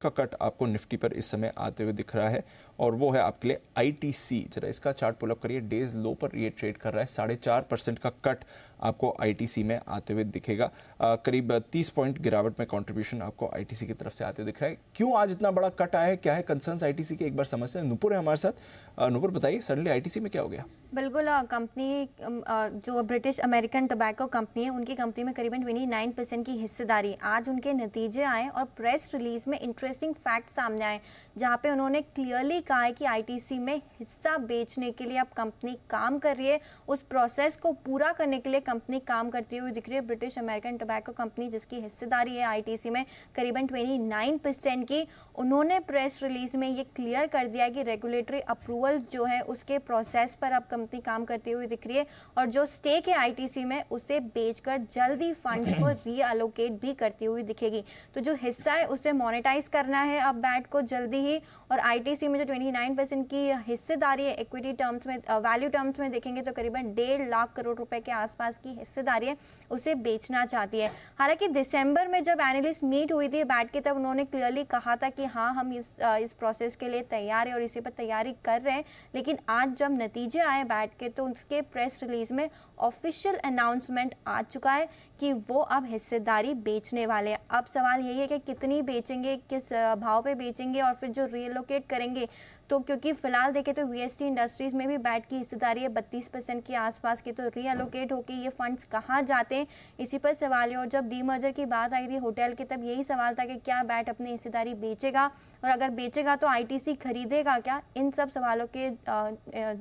का कट आपको निफ्टी पर इस समय आते हुए दिख रहा है और वो है आपके लिए आईटीसी। जरा इसका चार्ट पुल अप करिए, डेज लो पर ये ट्रेड कर रहा है। 4.5% का कट आपको आईटीसी में आते हुए दिखेगा। करीब 30 पॉइंट गिरावट में कंट्रीब्यूशन आपको आईटीसी की तरफ से आते हुए दिख रहा है। क्यों आज इतना बड़ा कट आया है, क्या है कंसर्न्स आईटीसी के, एक बार समझते हैं। नुपुर है हमारे साथ। नुपुर बताइए, सडनली आईटीसी में क्या हो गया? बिल्कुल, कंपनी जो ब्रिटिश अमेरिकन टोबैको कंपनी है, उनकी कंपनी में करीबन 29% की हिस्सेदारी। आज उनके नतीजे आए और प्रेस रिलीज में इंटरेस्टिंग फैक्ट सामने आए, जहां पे उन्होंने क्लियरली कहा है कि आईटीसी में हिस्सा बेचने के लिए अब कंपनी काम कर रही है। उस प्रोसेस को पूरा करने के लिए कंपनी काम करती हुई दिख रही है। ब्रिटिश अमेरिकन टोबैको कंपनी, जिसकी हिस्सेदारी है आईटीसी में करीबन 29% की, उन्होंने प्रेस रिलीज में ये क्लियर कर दिया कि रेगुलेटरी अप्रूवल जो है उसके प्रोसेस पर अब कंपनी काम करती हुई दिख रही है और जो स्टेक है आईटीसी में उसे बेचकर जल्दी फंड्स को रीअलोकेट भी करती हुई दिखेगी। तो जो हिस्सा है उसे मोनेटाइज करना है अब बैट को जल्दी ही। और आईटीसी में जो 29% की हिस्सेदारी है, इक्विटी टर्म्स में, वैल्यू टर्म्स में देखेंगे तो करीबन 1.5 लाख करोड़ रुपए के आसपास की हिस्सेदारी है, उसे बेचना चाहती है। हालांकि दिसंबर में जब एनालिस्ट मीट हुई थी बैट की, तब उन्होंने क्लियरली कहा था कि हाँ, हम इस प्रोसेस के लिए तैयार है और इसी पर तैयारी कर रहे हैं। लेकिन आज जब नतीजे आए बैट के, तो उसके प्रेस रिलीज में ऑफिशियल अनाउंसमेंट आ चुका है कि वो अब हिस्सेदारी बेचने वाले हैं। अब सवाल यही है कि कितनी बेचेंगे, किस भाव पे बेचेंगे और फिर जो रीलोकेट करेंगे। तो क्योंकि फिलहाल देखें तो वीएसटी इंडस्ट्रीज में भी बैट की हिस्सेदारी है 32% के आसपास की, तो रीअलोकेट होकर ये फंड्स कहाँ जाते हैं, इसी पर सवाल है। और जब डीमर्जर की बात आई थी होटल की, तब यही सवाल था कि क्या बैट अपनी हिस्सेदारी बेचेगा, और अगर बेचेगा तो आईटीसी खरीदेगा क्या। इन सब सवालों के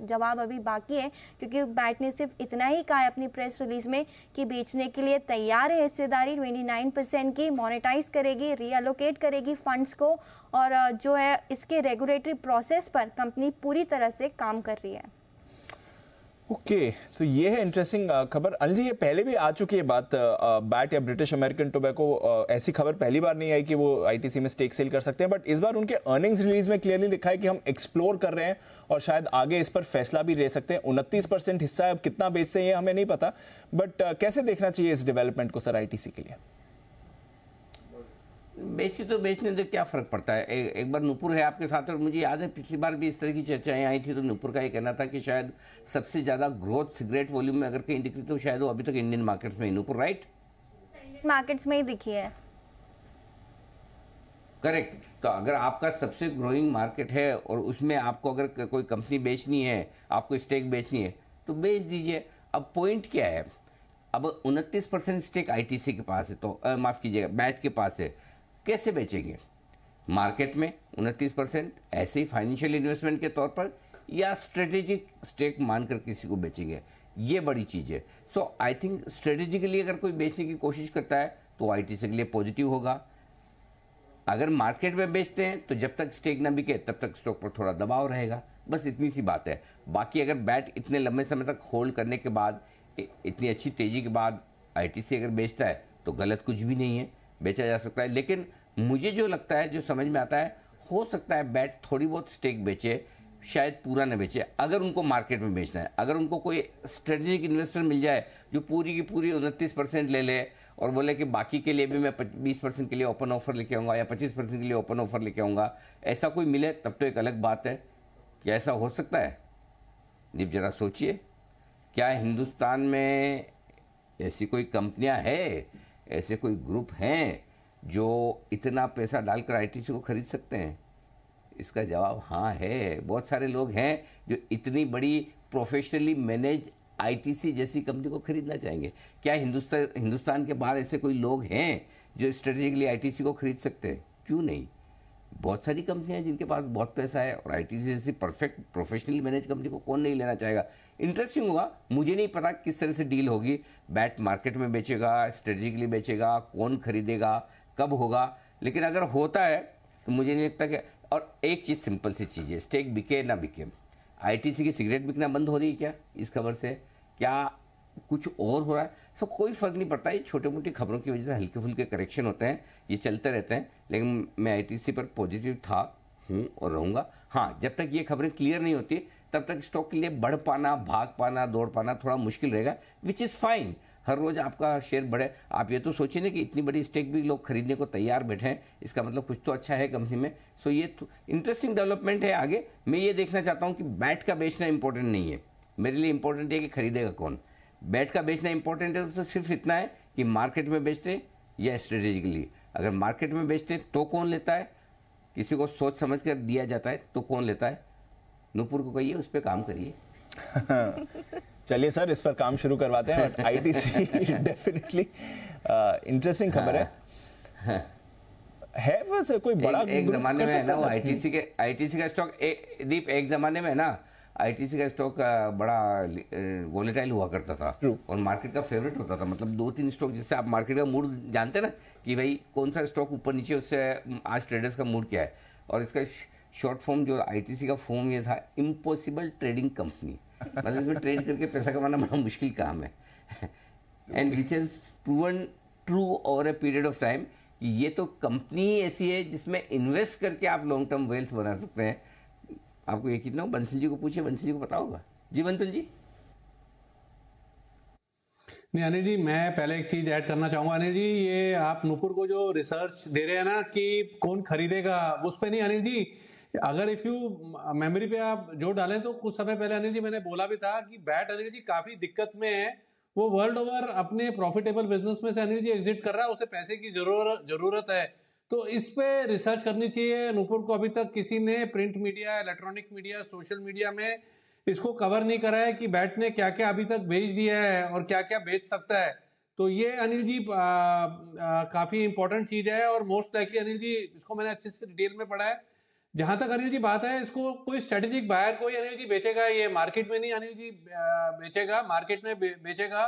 जवाब अभी बाकी है, क्योंकि बैट ने सिर्फ इतना ही कहा है अपनी प्रेस रिलीज में कि बेचने के लिए तैयार है हिस्सेदारी 29% की, मोनेटाइज करेगी, रीअलोकेट करेगी फंड्स को, और जो है इसके रेगुलेटरी प्रोसेस पर कंपनी पूरी तरह से काम कर रही है। ओके, तो ये है इंटरेस्टिंग खबर। अनिल जी, ये पहले भी आ चुकी है बात, बैट या ब्रिटिश अमेरिकन टोबैको, ऐसी खबर पहली बार नहीं आई कि वो आईटीसी में स्टेक सेल कर सकते हैं। बट इस बार उनके अर्निंग्स रिलीज में क्लियरली लिखा है कि हम एक्सप्लोर कर रहे हैं और शायद आगे इस पर फैसला भी ले सकते हैं। 29% हिस्सा है, अब कितना बेचते हैं ये हमें नहीं पता। बट कैसे देखना चाहिए इस डेवलपमेंट को सर आईटीसी के लिए? बेची तो बेचने से क्या फ़र्क पड़ता है। एक बार नुपुर है आपके साथ, और मुझे याद है पिछली बार भी इस तरह की चर्चाएं आई थी, तो नुपुर का ये कहना था कि शायद सबसे ज़्यादा ग्रोथ सिगरेट वॉल्यूम में अगर कहीं दिख रही तो शायद वो अभी तक इंडियन मार्केट्स में ही। नुपुर राइट? मार्केट्स में ही दिखी है। करेक्ट। तो अगर आपका सबसे ग्रोइंग मार्केट है और उसमें आपको अगर कोई कंपनी बेचनी है, आपको स्टेक बेचनी है, तो बेच दीजिए। अब पॉइंट क्या है, अब 29% स्टेक आईटीसी के पास है, तो माफ़ कीजिएगा बैट के पास है। कैसे बेचेंगे मार्केट में 29%? ऐसे ही फाइनेंशियल इन्वेस्टमेंट के तौर पर, या स्ट्रेटेजिक स्टेक मानकर किसी को बेचेंगे? ये बड़ी चीज़ है। सो आई थिंक स्ट्रेटेजिकली अगर कोई बेचने की कोशिश करता है तो आईटीसी के लिए पॉजिटिव होगा। अगर मार्केट में बेचते हैं तो जब तक स्टेक ना बिके तब तक स्टॉक पर थोड़ा दबाव रहेगा, बस इतनी सी बात है। बाकी अगर बैट इतने लंबे समय तक होल्ड करने के बाद, इतनी अच्छी तेज़ी के बाद आईटीसी अगर बेचता है तो गलत कुछ भी नहीं है, बेचा जा सकता है। लेकिन मुझे जो लगता है, जो समझ में आता है, हो सकता है बैट थोड़ी बहुत स्टेक बेचे, शायद पूरा न बेचे अगर उनको मार्केट में बेचना है। अगर उनको कोई स्ट्रेटेजिक इन्वेस्टर मिल जाए जो पूरी की पूरी 29% ले ले और बोले कि बाकी के लिए भी मैं 20% के लिए ओपन ऑफर लेके आऊँगा या 25% के लिए ओपन ऑफर लेके आऊँगा, ऐसा कोई मिले तब तो एक अलग बात है। क्या ऐसा हो सकता है? दीप जरा सोचिए, क्या हिंदुस्तान में ऐसी कोई कंपनियां हैं, ऐसे कोई ग्रुप हैं जो इतना पैसा डालकर आईटीसी को खरीद सकते हैं? इसका जवाब हाँ है। बहुत सारे लोग हैं जो इतनी बड़ी प्रोफेशनली मैनेज आईटीसी जैसी कंपनी को खरीदना चाहेंगे। क्या हिंदुस्तान के बाहर ऐसे कोई लोग हैं जो स्ट्रेटेजिकली आईटीसी को खरीद सकते हैं? क्यों नहीं। बहुत सारी कंपनियां हैं जिनके पास बहुत पैसा है, और आईटीसी जैसी परफेक्ट प्रोफेशनली मैनेज कंपनी को कौन नहीं लेना चाहेगा। इंटरेस्टिंग होगा। मुझे नहीं पता किस तरह से डील होगी, बैट मार्केट में बेचेगा, स्ट्रेटेजिकली बेचेगा, कौन खरीदेगा, कब होगा। लेकिन अगर होता है तो मुझे नहीं लगता कि, और एक चीज़ सिंपल सी चीज़ है, स्टेक बिके ना बिके, आईटीसी की सिगरेट बिकना बंद हो रही है क्या इस खबर से? क्या कुछ और हो रहा है? सब कोई फ़र्क नहीं पड़ता। ये छोटे मोटी खबरों की वजह से हल्के फुल्के करेक्शन होते हैं, ये चलते रहते हैं। लेकिन मैं आईटीसी पर पॉजिटिव था, हूँ और रहूँगा। हाँ, जब तक ये खबरें क्लियर नहीं होती तब तक स्टॉक के लिए बढ़ पाना, भाग पाना, दौड़ पाना थोड़ा मुश्किल रहेगा, विच इज़ फाइन। हर रोज आपका शेयर बढ़े। आप ये तो सोचिए ना कि इतनी बड़ी स्टेक भी लोग खरीदने को तैयार बैठे हैं, इसका मतलब कुछ तो अच्छा है कंपनी में। सो ये तो इंटरेस्टिंग डेवलपमेंट है। आगे मैं ये देखना चाहता हूँ कि बैट का बेचना इंपॉर्टेंट नहीं है मेरे लिए, इंपॉर्टेंट है कि खरीदेगा कौन। बैट का बेचना इंपॉर्टेंट है तो सिर्फ इतना है कि मार्केट में बेचते या स्ट्रेटेजिकली। अगर मार्केट में बेचते तो कौन लेता है, किसी को सोच समझ कर दिया जाता है तो कौन लेता है, नूपुर को कहिए उस पर काम करिए। चलिए सर, इस पर काम शुरू करवाते हैं। बट आईटीसी डेफिनेटली इंटरेस्टिंग खबर है वैसे कोई बड़ा एक जमाने में है ना वो आईटीसी का स्टॉक दीप, एक जमाने में ना आईटीसी का स्टॉक बड़ा वोलेटाइल हुआ करता था और मार्केट का फेवरेट होता था। मतलब 2-3 स्टॉक जिससे आप मार्केट का मूड जानते ना कि भाई कौन सा स्टॉक ऊपर नीचे, उससे आज ट्रेडर्स का मूड क्या है। और इसका शॉर्ट फॉर्म जो आईटीसी का फॉर्म ये था, इम्पॉसिबल ट्रेडिंग कंपनी। मतलब इसमें ट्रेड करके पैसा कमाना बड़ा मुश्किल काम है। And which has proven true over a period of time. ये तो कंपनी ऐसी है जिसमें इन्वेस्ट करके आप लॉन्ग टर्म वेल्थ बना सकते हैं। आपको ये कितना, बंसल जी को पूछिए, बंसल जी को पता होगा। जी बंसल जी। नहीं अनिल जी, मैं पहले एक चीज ऐड करना चाहूंगा। अनिल जी, ये आप नूपुर को जो रिसर्च दे रहे हैं ना कि कौन खरीदेगा, उस पे नहीं अनिल जी, अगर इफ यू मेमोरी पे आप जोर डालें तो कुछ समय पहले अनिल जी मैंने बोला भी था कि बैट अनिल जी काफी दिक्कत में है। वो वर्ल्ड ओवर अपने प्रॉफिटेबल बिजनेस में से अनिल जी एग्जिट कर रहा है, उसे पैसे की जरूरत है। तो इस पे रिसर्च करनी चाहिए नूपुर को। अभी तक किसी ने print media, electronic media, social media में इसको कवर नहीं करा है कि बैट ने क्या क्या अभी तक बेच दिया है और क्या क्या बेच सकता है। तो ये अनिल जी काफी इंपॉर्टेंट चीज है। और मोस्ट लाइकली अनिल जी, इसको मैंने अच्छे से डिटेल में पढ़ा है। जहां तक अनिल जी बात है, इसको कोई स्ट्रेटेजिक बायर कोई अनिल जी बेचेगा, ये मार्केट में नहीं अनिल जी बेचेगा। मार्केट में बेचेगा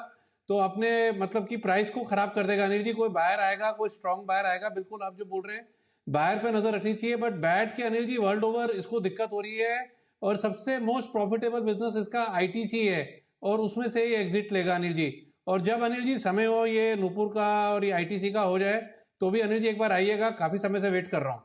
तो अपने मतलब कि प्राइस को खराब कर देगा अनिल जी। कोई बायर आएगा, कोई स्ट्रॉन्ग बायर आएगा, बिल्कुल आप जो बोल रहे हैं बायर पे नजर रखनी चाहिए। बट बैट के अनिल जी वर्ल्ड ओवर इसको दिक्कत हो रही है और सबसे मोस्ट प्रॉफिटेबल बिजनेस इसका आईटीसी है और उसमें से ही एग्जिट लेगा अनिल जी। और जब अनिल जी समय हो ये नूपुर का और ये आईटीसी का हो जाए तो भी अनिल जी एक बार आइएगा, काफी समय से वेट कर रहा हूँ।